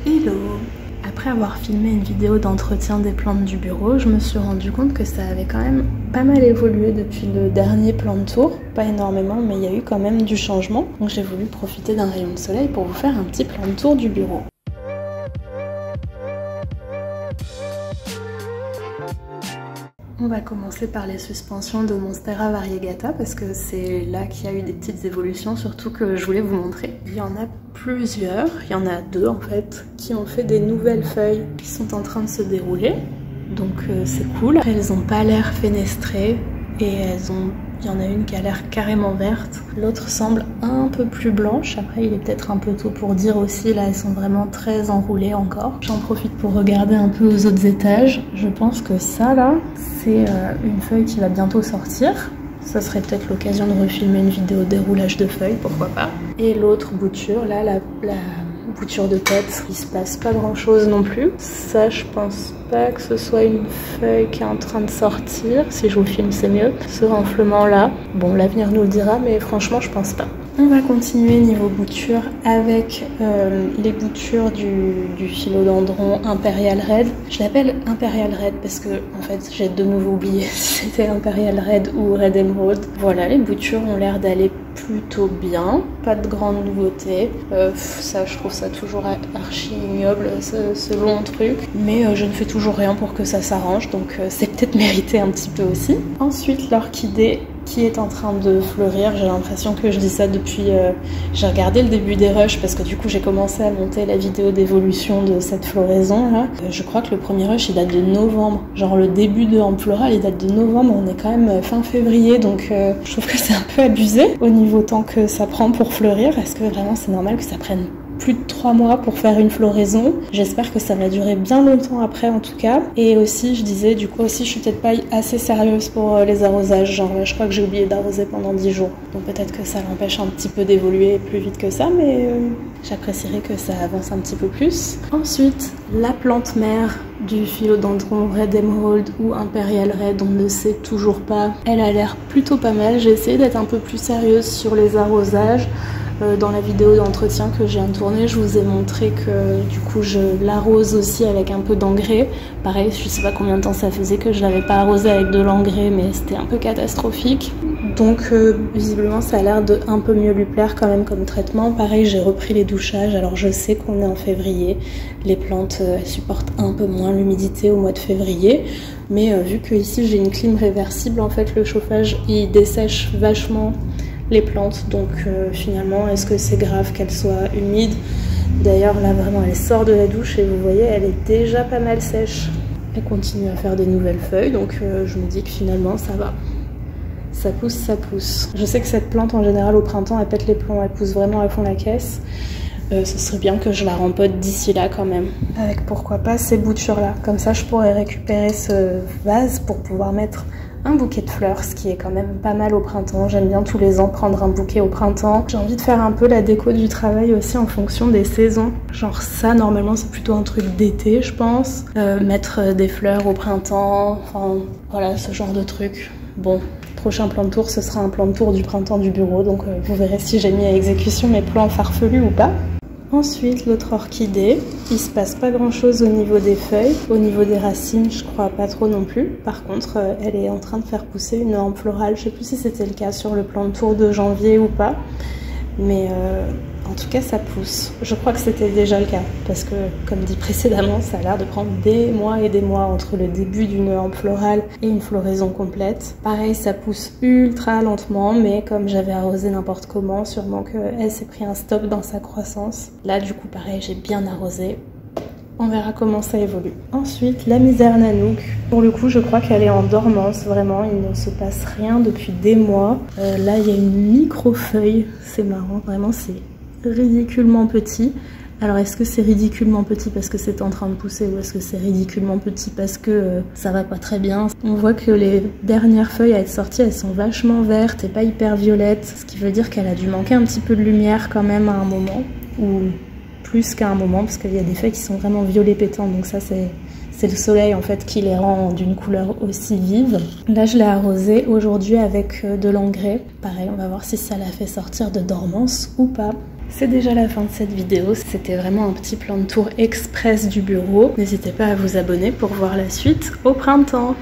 Hello! Après avoir filmé une vidéo d'entretien des plantes du bureau, je me suis rendu compte que ça avait quand même pas mal évolué depuis le dernier plan de tour. Pas énormément, mais il y a eu quand même du changement. Donc j'ai voulu profiter d'un rayon de soleil pour vous faire un petit plan de tour du bureau. On va commencer par les suspensions de Monstera variegata parce que c'est là qu'il y a eu des petites évolutions, surtout que je voulais vous montrer. Il y en a plusieurs, il y en a deux en fait, qui ont fait des nouvelles feuilles qui sont en train de se dérouler. Donc c'est cool. Après, elles n'ont pas l'air fenestrées et il y en a une qui a l'air carrément verte. L'autre semble un peu plus blanche. Après, il est peut-être un peu tôt pour dire aussi. Là, elles sont vraiment très enroulées encore. J'en profite pour regarder un peu aux autres étages. Je pense que ça, là, c'est une feuille qui va bientôt sortir. Ça serait peut-être l'occasion de refilmer une vidéo déroulage de feuilles, pourquoi pas. Et l'autre bouture, là, la bouture de tête, il se passe pas grand chose non plus. Ça, je pense pas que ce soit une feuille qui est en train de sortir. Si je vous filme, c'est mieux. Ce renflement là, bon, l'avenir nous le dira, mais franchement, je pense pas. On va continuer niveau bouture avec les boutures du philodendron Imperial Red. Je l'appelle Imperial Red parce que en fait j'ai de nouveau oublié si c'était Imperial Red ou Red Emerald. Voilà, les boutures ont l'air d'aller plutôt bien, pas de grandes nouveautés. Ça, je trouve ça toujours archi ignoble ce long truc, mais je ne fais toujours rien pour que ça s'arrange, donc c'est peut-être mérité un petit peu aussi. Ensuite, l'orchidée qui est en train de fleurir. J'ai l'impression que je dis ça depuis... j'ai regardé le début des rushs parce que du coup j'ai commencé à monter la vidéo d'évolution de cette floraison là. Je crois que le premier rush il date de novembre. Genre le début de Ample Floral il date de novembre, on est quand même fin février, donc je trouve que c'est un peu abusé au niveau temps que ça prend pour fleurir. Est-ce que vraiment c'est normal que ça prenne plus de 3 mois pour faire une floraison? J'espère que ça va durer bien longtemps après en tout cas. Et aussi je disais du coup aussi je suis peut-être pas assez sérieuse pour les arrosages, genre je crois que j'ai oublié d'arroser pendant 10 jours, donc peut-être que ça l'empêche un petit peu d'évoluer plus vite que ça, mais j'apprécierais que ça avance un petit peu plus. Ensuite, la plante mère du philodendron Red Emerald ou Imperial Red, on ne sait toujours pas. Elle a l'air plutôt pas mal. J'ai essayé d'être un peu plus sérieuse sur les arrosages. Dans la vidéo d'entretien que je viens de tourner, je vous ai montré que du coup je l'arrose aussi avec un peu d'engrais. Pareil, je sais pas combien de temps ça faisait que je l'avais pas arrosé avec de l'engrais, mais c'était un peu catastrophique. Donc visiblement ça a l'air de un peu mieux lui plaire quand même comme traitement. Pareil, j'ai repris les douchages. Alors je sais qu'on est en février, les plantes elles supportent un peu moins l'humidité au mois de février, mais vu que ici j'ai une clim réversible, en fait le chauffage il dessèche vachement les plantes, donc finalement est-ce que c'est grave qu'elle soit humide? D'ailleurs là vraiment elle sort de la douche et vous voyez elle est déjà pas mal sèche. Elle continue à faire des nouvelles feuilles, donc je me dis que finalement ça va. Ça pousse, ça pousse. Je sais que cette plante en général au printemps elle pète les plombs, elle pousse vraiment à fond la caisse. Ce serait bien que je la rempote d'ici là quand même. Avec pourquoi pas ces boutures là, comme ça je pourrais récupérer ce vase pour pouvoir mettre un bouquet de fleurs, ce qui est quand même pas mal au printemps. J'aime bien tous les ans prendre un bouquet au printemps. J'ai envie de faire un peu la déco du travail aussi en fonction des saisons. Genre ça, normalement, c'est plutôt un truc d'été, je pense. Mettre des fleurs au printemps, enfin voilà, ce genre de truc. Bon, prochain plan de tour, ce sera un plan de tour du printemps du bureau, donc vous verrez si j'ai mis à exécution mes plans farfelus ou pas. Ensuite, l'autre orchidée, il se passe pas grand chose au niveau des feuilles, au niveau des racines, je crois pas trop non plus. Par contre, elle est en train de faire pousser une ample florale, je sais plus si c'était le cas sur le plan de tour de janvier ou pas, mais en tout cas ça pousse. Je crois que c'était déjà le cas, parce que comme dit précédemment, ça a l'air de prendre des mois et des mois entre le début d'une ample florale et une floraison complète. Pareil, ça pousse ultra lentement, mais comme j'avais arrosé n'importe comment, sûrement qu'elle s'est pris un stop dans sa croissance. Là du coup pareil, j'ai bien arrosé. On verra comment ça évolue. Ensuite, la misère Nanook. Pour le coup, je crois qu'elle est en dormance, vraiment. Il ne se passe rien depuis des mois. Là, il y a une micro-feuille. C'est marrant, vraiment, c'est ridiculement petit. Alors, est-ce que c'est ridiculement petit parce que c'est en train de pousser ou est-ce que c'est ridiculement petit parce que ça va pas très bien? On voit que les dernières feuilles à être sorties, elles sont vachement vertes et pas hyper violettes. Ce qui veut dire qu'elle a dû manquer un petit peu de lumière quand même à un moment. Ou plus qu'à un moment, parce qu'il y a des feuilles qui sont vraiment violet pétant, donc ça c'est le soleil en fait qui les rend d'une couleur aussi vive. Là je l'ai arrosé aujourd'hui avec de l'engrais. Pareil, on va voir si ça la fait sortir de dormance ou pas. C'est déjà la fin de cette vidéo, c'était vraiment un petit plan de tour express du bureau. N'hésitez pas à vous abonner pour voir la suite au printemps.